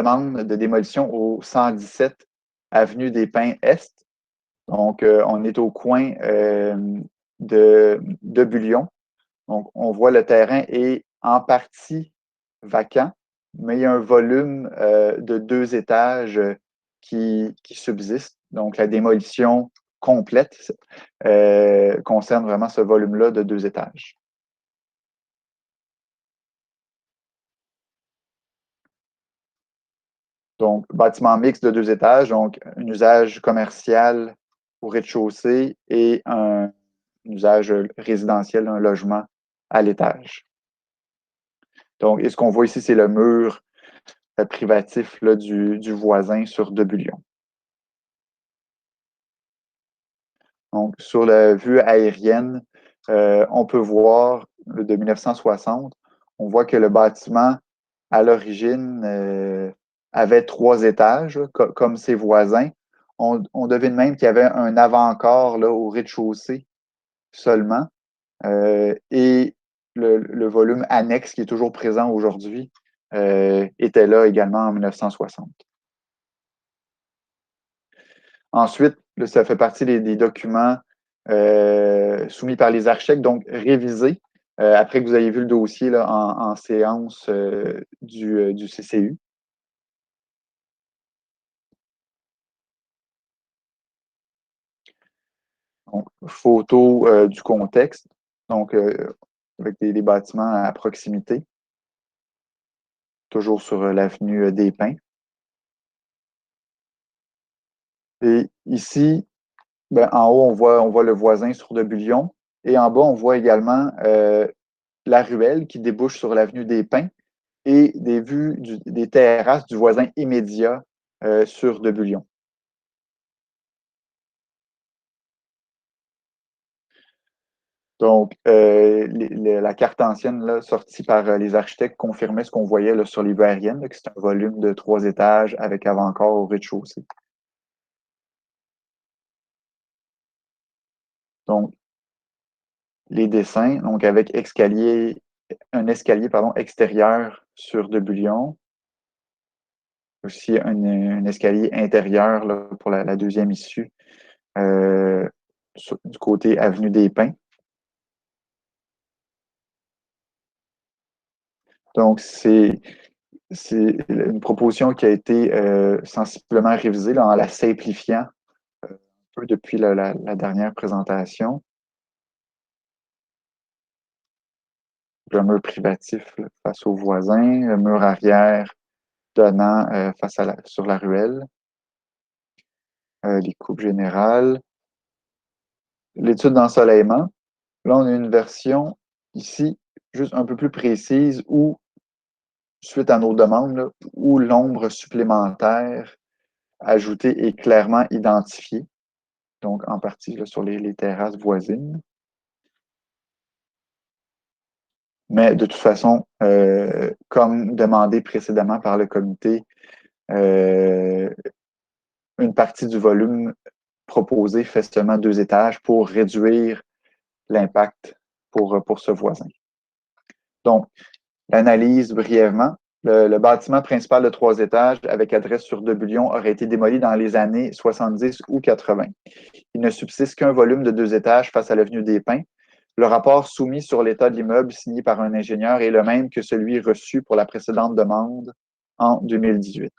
demande de démolition au 117 avenue des Pins Est. Donc, on est au coin de Bullion. Donc, on voit le terrain est en partie vacant, mais il y a un volume de 2 étages qui subsiste. Donc, la démolition complète concerne vraiment ce volume-là de 2 étages. Donc, bâtiment mixte de 2 étages, donc un usage commercial au rez-de-chaussée et un usage résidentiel, un logement à l'étage. Donc, et ce qu'on voit ici, c'est le mur privatif là, du voisin sur Debullion. Donc, sur la vue aérienne, on peut voir de 1960, on voit que le bâtiment, à l'origine, avait 3 étages, comme ses voisins. On devine même qu'il y avait un avant-corps là, au rez-de-chaussée seulement. Et le volume annexe qui est toujours présent aujourd'hui était là également en 1960. Ensuite, là, ça fait partie des documents soumis par les architectes, donc révisés après que vous ayez vu le dossier là, en séance du CCU. Donc, photo du contexte, donc avec des bâtiments à proximité, toujours sur l'avenue des Pins. Et ici, ben, en haut, on voit le voisin sur Debullion. Et en bas, on voit également la ruelle qui débouche sur l'avenue des Pins et des vues des terrasses du voisin immédiat sur Debullion. Donc, la carte ancienne là, sortie par les architectes confirmait ce qu'on voyait là, sur les vues aériennes, là, que c'est un volume de 3 étages avec avant-corps au rez-de-chaussée. Donc, les dessins, donc avec un escalier pardon, extérieur sur Debullion, aussi un escalier intérieur là, pour la deuxième issue du côté avenue des Pins. Donc, c'est une proposition qui a été sensiblement révisée là, en la simplifiant un peu depuis la dernière présentation. Le mur privatif là, face aux voisins, le mur arrière donnant face sur la ruelle, les coupes générales, l'étude d'ensoleillement. Là, on a une version ici juste un peu plus précise où, suite à nos demandes, là, où l'ombre supplémentaire ajoutée est clairement identifiée, donc en partie là, sur les terrasses voisines. Mais de toute façon, comme demandé précédemment par le comité, une partie du volume proposé fait seulement 2 étages pour réduire l'impact pour ce voisin. Donc, l'analyse brièvement. Le bâtiment principal de 3 étages avec adresse sur Debullion aurait été démoli dans les années 70 ou 80. Il ne subsiste qu'un volume de 2 étages face à l'avenue des Pins. Le rapport soumis sur l'état de l'immeuble signé par un ingénieur est le même que celui reçu pour la précédente demande en 2018.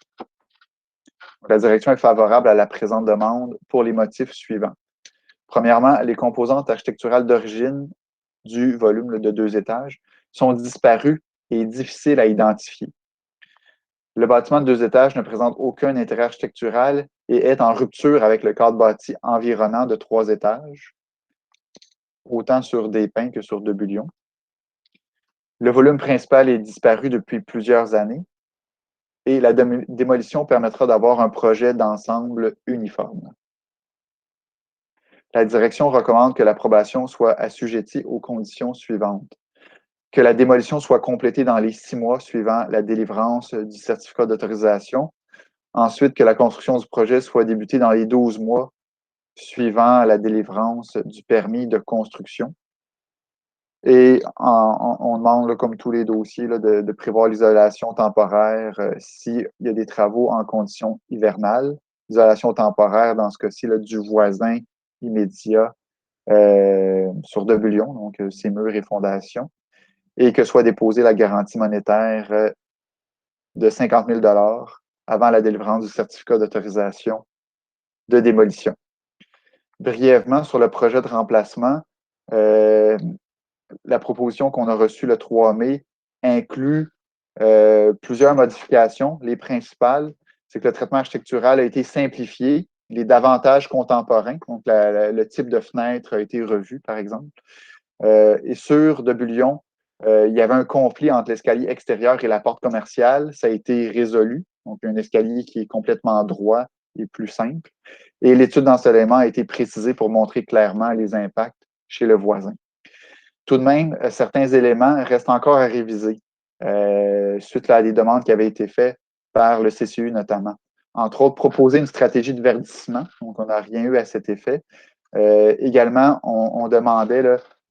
La direction est favorable à la présente demande pour les motifs suivants. Premièrement, les composantes architecturales d'origine du volume de 2 étages sont disparues et difficiles à identifier. Le bâtiment de 2 étages ne présente aucun intérêt architectural et est en rupture avec le cadre bâti environnant de 3 étages, autant sur des Pins que sur Debullion. Le volume principal est disparu depuis plusieurs années et la démolition permettra d'avoir un projet d'ensemble uniforme. La direction recommande que l'approbation soit assujettie aux conditions suivantes. Que la démolition soit complétée dans les 6 mois suivant la délivrance du certificat d'autorisation. Ensuite, que la construction du projet soit débutée dans les 12 mois suivant la délivrance du permis de construction. Et on demande, là, comme tous les dossiers, là, de prévoir l'isolation temporaire s'il y a des travaux en conditions hivernales. Isolation temporaire, dans ce cas-ci, là, du voisin immédiat sur Debullion, donc ses murs et fondations, et que soit déposée la garantie monétaire de 50 000 avant la délivrance du certificat d'autorisation de démolition. Brièvement, sur le projet de remplacement, la proposition qu'on a reçue le 3 mai inclut plusieurs modifications. Les principales, c'est que le traitement architectural a été simplifié. Il est davantage contemporain. Donc, le type de fenêtre a été revu, par exemple. Et sur Debullion, il y avait un conflit entre l'escalier extérieur et la porte commerciale. Ça a été résolu. Donc, un escalier qui est complètement droit et plus simple. Et l'étude d'ensoleillement a été précisée pour montrer clairement les impacts chez le voisin. Tout de même, certains éléments restent encore à réviser suite à des demandes qui avaient été faites par le CCU notamment. Entre autres, proposer une stratégie de verdissement. Donc, on n'a rien eu à cet effet. Également, on demandait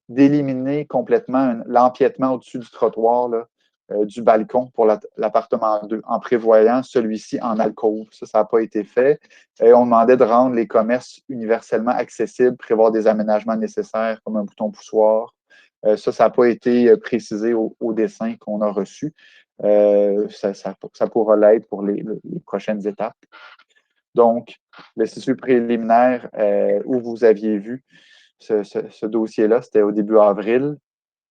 d'éliminer complètement l'empiètement au-dessus du trottoir là, du balcon pour l'appartement 2, en prévoyant celui-ci en alcôve. Ça n'a pas été fait. Et on demandait de rendre les commerces universellement accessibles, prévoir des aménagements nécessaires comme un bouton poussoir. Ça n'a pas été précisé au dessin qu'on a reçu. Ça pourra l'être pour les prochaines étapes. Donc, le CCU préliminaire où vous aviez vu ce dossier-là, c'était au début avril.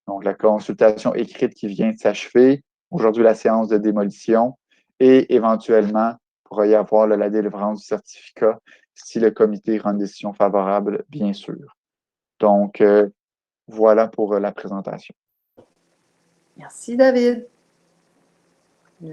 Donc, la consultation écrite qui vient de s'achever. Aujourd'hui, la séance de démolition. Et éventuellement, il pourra y avoir la délivrance du certificat si le comité rend une décision favorable, bien sûr. Donc, voilà pour la présentation. Merci, David.